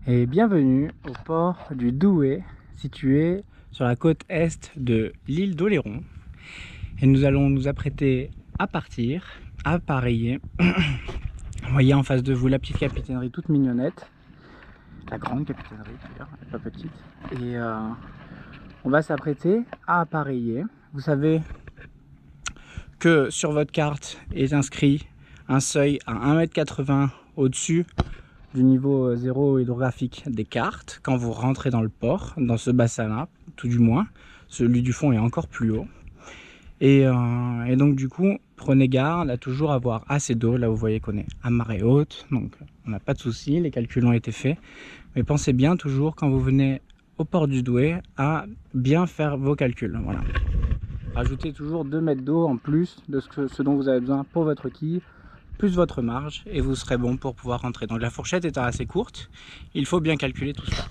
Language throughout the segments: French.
Et bienvenue au port du Douai, situé sur la côte est de l'île d'Oléron. Et nous allons nous apprêter à partir, à appareiller. Vous voyez en face de vous la petite capitainerie toute mignonnette, la grande capitainerie d'ailleurs, elle n'est pas petite. Et on va s'apprêter à appareiller. Vous savez que sur votre carte est inscrit un seuil à 1,80 m au-dessus du niveau zéro hydrographique des cartes quand vous rentrez dans le port, dans ce bassin-là, tout du moins. Celui du fond est encore plus haut. Et donc du coup, prenez garde à toujours avoir assez d'eau. Là vous voyez qu'on est à marée haute, donc on n'a pas de souci, les calculs ont été faits. Mais pensez bien toujours quand vous venez au port du Douai à bien faire vos calculs. Voilà. Rajoutez toujours 2 mètres d'eau en plus de ce dont vous avez besoin pour votre quille, plus votre marge, et vous serez bon pour pouvoir rentrer. Donc la fourchette étant assez courte, il faut bien calculer tout ça.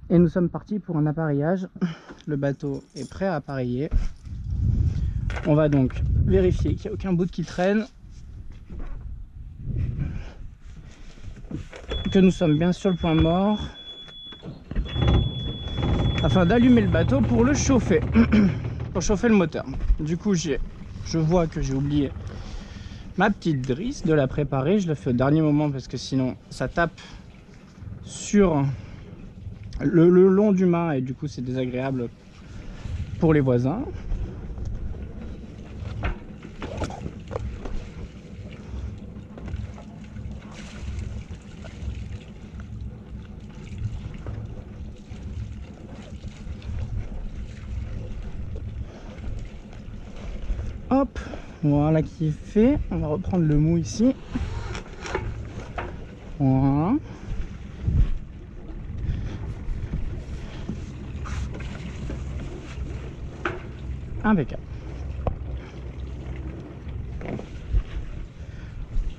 Et nous sommes partis pour un appareillage. Le bateau est prêt à appareiller. On va donc vérifier qu'il n'y a aucun bout qui traîne, que nous sommes bien sur le point mort, afin d'allumer le bateau pour le chauffer, pour chauffer le moteur. Du coup, je vois que j'ai oublié ma petite drisse, de la préparer. Je la fais au dernier moment parce que sinon ça tape sur le long du mât et du coup c'est désagréable pour les voisins. Hop, voilà qui est fait. On va reprendre le mou ici. Voilà. Impeccable.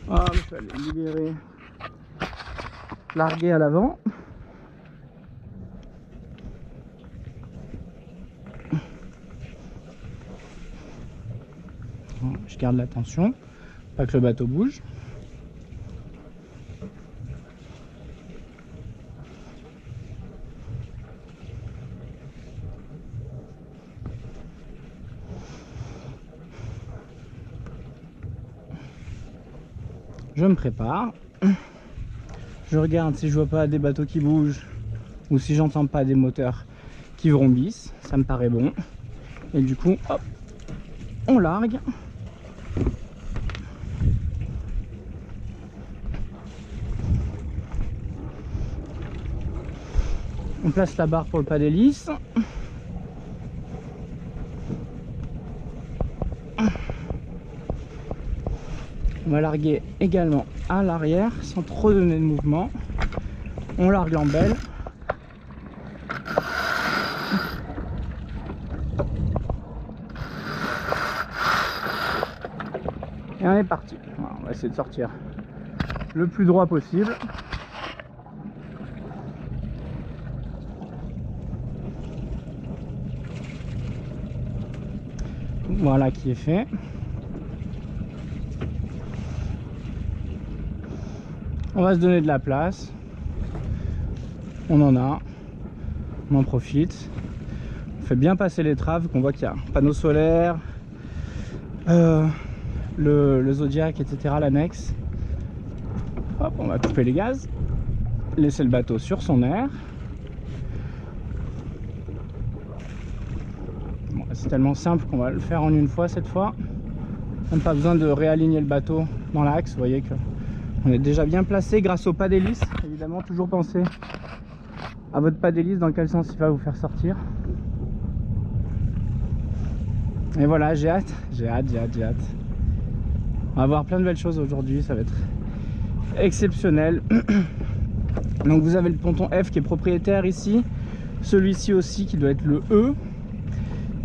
Hop, je vais aller libérer, larguer à l'avant. Je garde la tension, pas que le bateau bouge. Je me prépare. Je regarde si je vois pas des bateaux qui bougent ou si j'entends pas des moteurs qui vrombissent. Ça me paraît bon. Et du coup, hop, on largue. On place la barre pour le pas d'hélice. On va larguer également à l'arrière sans trop donner de mouvement. On largue l'embelle. Et on est parti. Voilà, on va essayer de sortir le plus droit possible. Voilà qui est fait. On va se donner de la place. On en a. On en profite. On fait bien passer les traves, qu'on voit qu'il y a un panneau solaire, le Zodiac, etc. l'annexe. Hop, on va couper les gaz. Laisser le bateau sur son air. Bon, c'est tellement simple qu'on va le faire en une fois cette fois. Même pas besoin de réaligner le bateau dans l'axe. Vous voyez que on est déjà bien placé grâce au pas d'hélice. Évidemment, toujours penser à votre pas d'hélice, dans quel sens il va vous faire sortir. Et voilà, j'ai hâte. On va voir plein de belles choses aujourd'hui, ça va être exceptionnel. Donc vous avez le ponton F qui est propriétaire ici, celui-ci aussi qui doit être le E,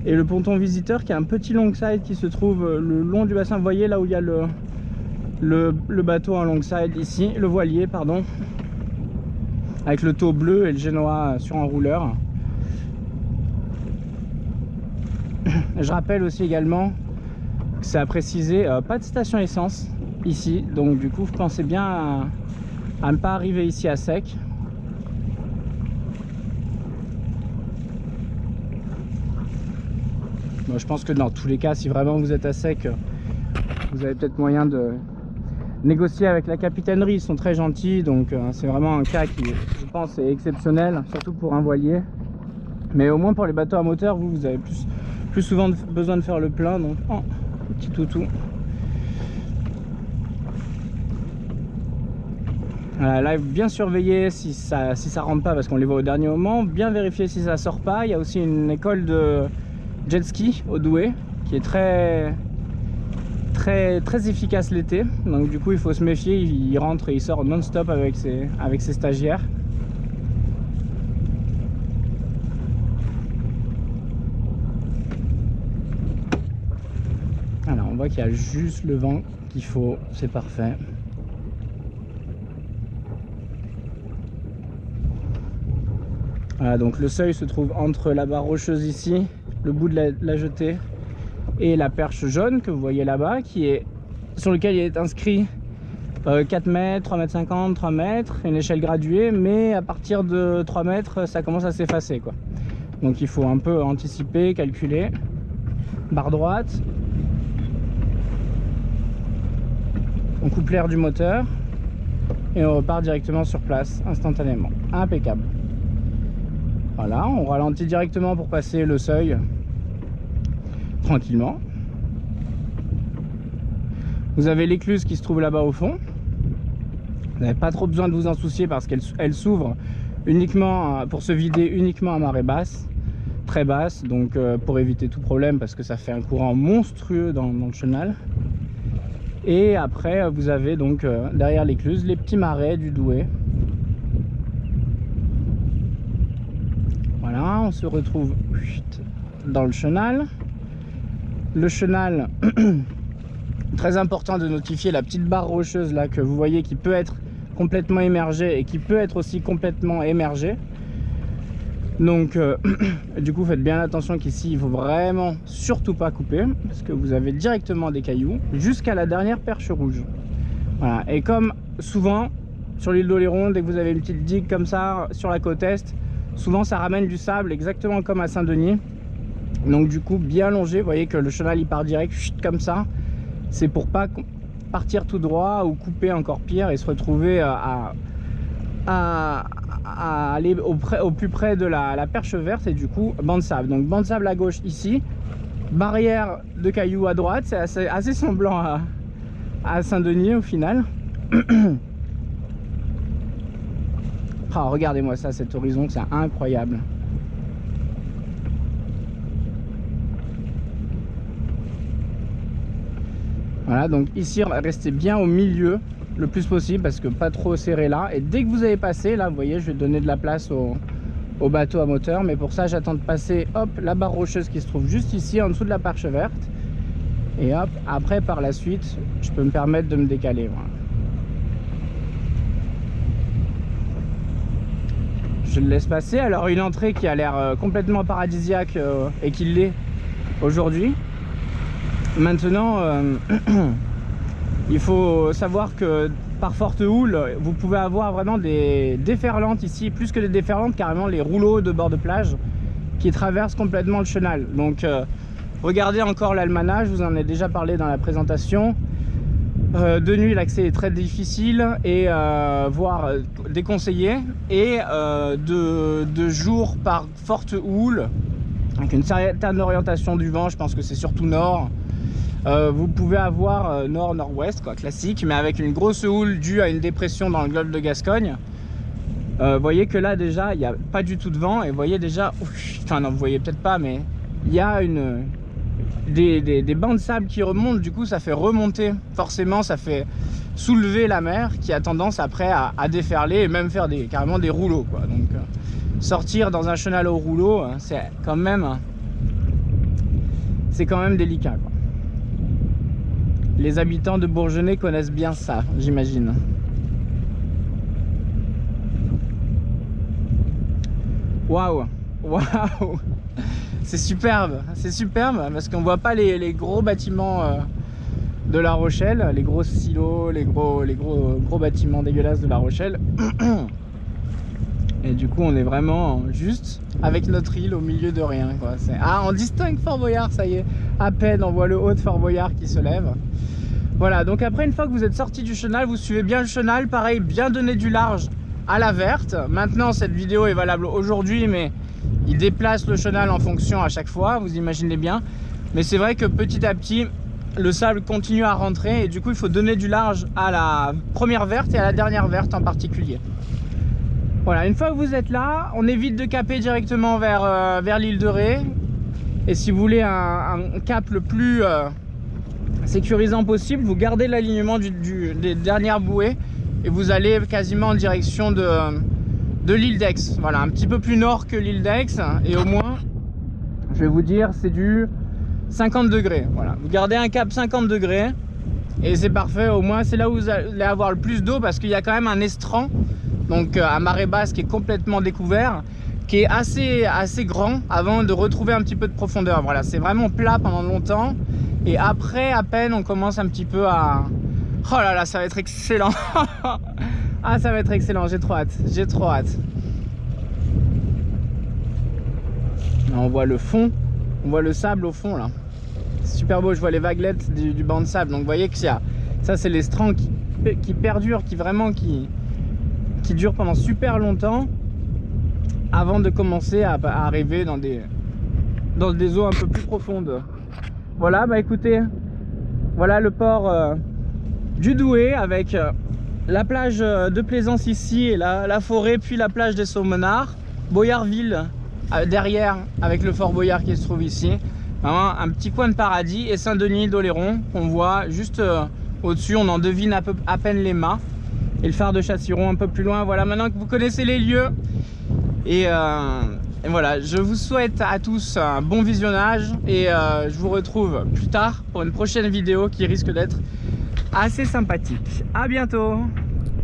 et le ponton visiteur qui a un petit longside qui se trouve le long du bassin. Vous voyez là où il y a le bateau en longside ici, le voilier pardon, avec le taux bleu et le génois sur un rouleur. Je rappelle aussi également c'est à préciser, pas de station essence ici, donc du coup pensez bien à ne pas arriver ici à sec. Bon, je pense que dans tous les cas, si vraiment vous êtes à sec, vous avez peut-être moyen de négocier avec la capitainerie. Ils sont très gentils, donc c'est vraiment un cas qui, je pense, est exceptionnel, surtout pour un voilier. Mais au moins pour les bateaux à moteur, vous avez plus souvent besoin de faire le plein, donc oh, petit toutou. Voilà, là, bien surveiller si ça rentre pas, parce qu'on les voit au dernier moment. Bien vérifier si ça sort pas. Il y a aussi une école de jet ski au Douai qui est très efficace l'été, donc du coup il faut se méfier. Il rentre et il sort non-stop avec ses stagiaires. Alors on voit qu'il y a juste le vent qu'il faut, c'est parfait. Voilà, donc le seuil se trouve entre la barre rocheuse ici, le bout de la jetée, et la perche jaune que vous voyez là-bas, sur lequel il est inscrit 4 mètres, 3 mètres 50, 3 mètres, une échelle graduée, mais à partir de 3 mètres, ça commence à s'effacer, quoi. Donc il faut un peu anticiper, calculer. Barre droite. On coupe l'air du moteur et on repart directement sur place, instantanément. Impeccable. Voilà, on ralentit directement pour passer le seuil tranquillement. Vous avez l'écluse qui se trouve là-bas au fond. Vous n'avez pas trop besoin de vous en soucier parce qu'elle s'ouvre uniquement pour se vider uniquement à marée basse, très basse, donc pour éviter tout problème, parce que ça fait un courant monstrueux dans le chenal. Et après vous avez donc derrière l'écluse les petits marais du Douai. Voilà, on se retrouve dans le chenal. Le chenal, très important de notifier la petite barre rocheuse là que vous voyez, qui peut être complètement émergée et qui peut être aussi complètement émergée. Donc du coup faites bien attention qu'ici il faut vraiment surtout pas couper, parce que vous avez directement des cailloux jusqu'à la dernière perche rouge. Voilà, et comme souvent sur l'île d'Oléron, dès que vous avez une petite digue comme ça sur la côte est, souvent ça ramène du sable, exactement comme à Saint-Denis. Donc du coup bien longé, vous voyez que le chenal il part direct comme ça. C'est pour pas partir tout droit ou couper encore pire et se retrouver à aller au plus près de la perche verte, et du coup banc de sable. Donc banc de sable à gauche ici, barrière de cailloux à droite. C'est assez semblant à Saint-Denis au final. Oh, regardez-moi ça, cet horizon, c'est incroyable. Voilà, donc ici on va rester bien au milieu le plus possible, parce que pas trop serré là. Et dès que vous avez passé là, vous voyez, je vais donner de la place au bateau à moteur, mais pour ça j'attends de passer, hop, la barre rocheuse qui se trouve juste ici en dessous de la perche verte, et hop, après par la suite je peux me permettre de me décaler. Voilà. Je le laisse passer. Alors une entrée qui a l'air complètement paradisiaque et qui l'est aujourd'hui. Maintenant il faut savoir que par forte houle, vous pouvez avoir vraiment des déferlantes ici, plus que des déferlantes, carrément les rouleaux de bord de plage qui traversent complètement le chenal. Donc regardez encore l'almanach, je vous en ai déjà parlé dans la présentation. De nuit l'accès est très difficile et voire déconseillé, et de jour par forte houle, avec une certaine orientation du vent, je pense que c'est surtout nord. Vous pouvez avoir nord-nord-ouest, quoi, classique, mais avec une grosse houle due à une dépression dans le golfe de Gascogne. Vous voyez que là déjà il n'y a pas du tout de vent, et vous voyez déjà, enfin non, vous voyez peut-être pas, mais il y a des bancs de sable qui remontent. Du coup ça fait remonter, forcément ça fait soulever la mer, qui a tendance après à déferler et même faire carrément des rouleaux, quoi. Donc sortir dans un chenal au rouleau, c'est quand même délicat, quoi. Les habitants de Bourgenais connaissent bien ça, j'imagine. Waouh, waouh, c'est superbe parce qu'on voit pas les gros bâtiments de La Rochelle, les gros silos, les gros bâtiments dégueulasses de La Rochelle. Et du coup on est vraiment juste avec notre île au milieu de rien, quoi. Ah, on distingue Fort Boyard, ça y est, à peine on voit le haut de Fort Boyard qui se lève. Voilà, donc après une fois que vous êtes sorti du chenal, vous suivez bien le chenal, pareil, bien donner du large à la verte. Maintenant cette vidéo est valable aujourd'hui, mais il déplace le chenal en fonction à chaque fois, vous imaginez bien. Mais c'est vrai que petit à petit le sable continue à rentrer et du coup il faut donner du large à la première verte et à la dernière verte en particulier. Voilà, une fois que vous êtes là, on évite de caper directement vers l'île de Ré. Et si vous voulez un cap le plus sécurisant possible, vous gardez l'alignement des dernières bouées et vous allez quasiment en direction de l'île d'Aix. Voilà, un petit peu plus nord que l'île d'Aix et au moins, je vais vous dire, c'est du 50 degrés. Voilà, vous gardez un cap 50 degrés et c'est parfait. Au moins, c'est là où vous allez avoir le plus d'eau parce qu'il y a quand même un estran, donc à marée basse, qui est complètement découvert, qui est assez grand avant de retrouver un petit peu de profondeur. Voilà, c'est vraiment plat pendant longtemps et après, à peine, on commence un petit peu à... Oh là là, ça va être excellent. Ah, ça va être excellent, j'ai trop hâte, j'ai trop hâte. Là, on voit le fond, on voit le sable au fond là. C'est super beau, je vois les vaguelettes du banc de sable. Donc vous voyez que ça c'est les strands qui perdurent, qui durent pendant super longtemps avant de commencer à arriver dans des eaux un peu plus profondes. Voilà, bah écoutez, voilà le port du Douai avec la plage de Plaisance ici et la forêt, puis la plage des Saumonards, Boyardville derrière avec le fort Boyard qui se trouve ici. Vraiment un petit coin de paradis, et Saint-Denis d'Oléron qu'on voit juste au-dessus. On en devine à peine les mâts et le phare de Châtillon un peu plus loin. Voilà, maintenant que vous connaissez les lieux et voilà, je vous souhaite à tous un bon visionnage et je vous retrouve plus tard pour une prochaine vidéo qui risque d'être assez sympathique. À bientôt.